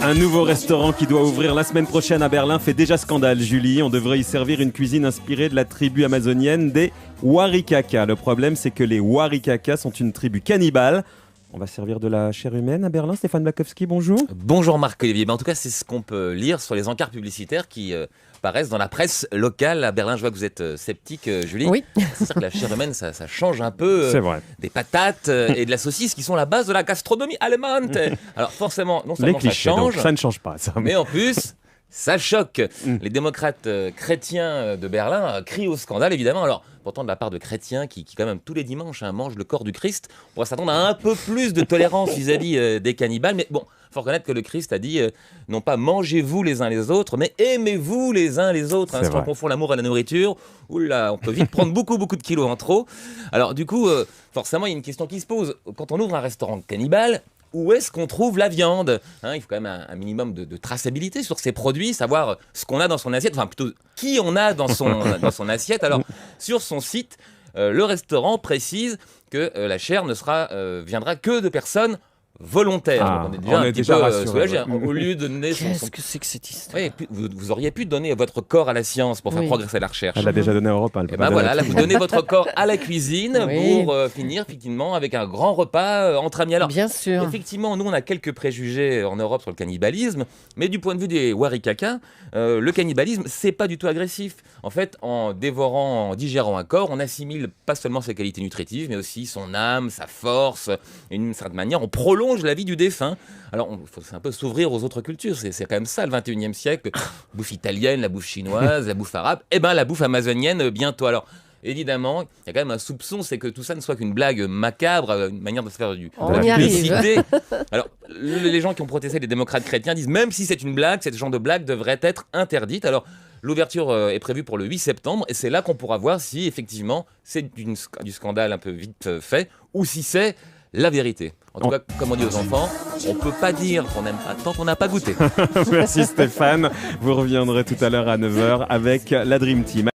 Un nouveau restaurant qui doit ouvrir la semaine prochaine à Berlin fait déjà scandale, Julie. On devrait y servir une cuisine inspirée de la tribu amazonienne des Warikaka. Le problème, c'est que les Warikaka sont une tribu cannibale. On va servir de la chair humaine à Berlin. Stéphane Bakowski, bonjour. Bonjour Marc-Olivier. En tout cas, c'est ce qu'on peut lire sur les encarts publicitaires qui paraissent dans la presse locale à Berlin. Je vois que vous êtes sceptique, Julie. Oui. C'est-à-dire que la chair humaine, ça change un peu C'est vrai. des patates et de la saucisse qui sont la base de la gastronomie allemande. Alors forcément, non Les seulement ça clichés, donc, change, ça ne change pas. Ça. mais en plus, ça choque. Les démocrates chrétiens de Berlin crient au scandale, évidemment. Alors, pourtant, de la part de chrétiens qui quand même, tous les dimanches, mangent le corps du Christ, on pourrait s'attendre à un peu plus de tolérance vis-à-vis des cannibales. Mais bon, il faut reconnaître que le Christ a dit non pas mangez-vous les uns les autres, mais aimez-vous les uns les autres. Si on confond l'amour à la nourriture, oula, on peut vite prendre beaucoup de kilos en trop. Alors, du coup, forcément, il y a une question qui se pose. Quand on ouvre un restaurant cannibale, où est-ce qu'on trouve la viande ? Il faut quand même un minimum de traçabilité sur ces produits, savoir ce qu'on a dans son assiette, enfin plutôt qui on a dans son assiette. Alors, sur son site, le restaurant précise que la chair viendra que de personnes volontaires. Donc on est déjà un petit peu soulagé. Au lieu de donner Qu'est-ce que c'est que cette histoire ? Oui, vous auriez pu donner votre corps à la science pour faire progresser la recherche. Elle l'a déjà donné à Europe. Et ben voilà, là vous donnez votre corps à la cuisine pour finir effectivement avec un grand repas entre amis. Alors, bien sûr. Effectivement, nous on a quelques préjugés en Europe sur le cannibalisme, mais du point de vue des Warikaka, le cannibalisme c'est pas du tout agressif. En fait, en digérant un corps, on assimile pas seulement ses qualités nutritives, mais aussi son âme, sa force. D'une certaine manière, on prolonge la vie du défunt. Alors, il faut un peu s'ouvrir aux autres cultures. C'est quand même ça, le 21e siècle. La bouffe italienne, la bouffe chinoise, la bouffe arabe. Et bien, la bouffe amazonienne, bientôt. Alors, évidemment, il y a quand même un soupçon, c'est que tout ça ne soit qu'une blague macabre, une manière de se faire de la publicité. Alors, les gens qui ont protesté, les démocrates chrétiens, disent même si c'est une blague, ce genre de blague devrait être interdite. Alors, l'ouverture est prévue pour le 8 septembre et c'est là qu'on pourra voir si, effectivement, c'est du scandale un peu vite fait ou si c'est la vérité. En tout cas, comme on dit aux enfants, on ne peut pas dire qu'on n'aime pas tant qu'on n'a pas goûté. Merci Stéphane. Vous reviendrez tout à l'heure à 9h avec la Dream Team.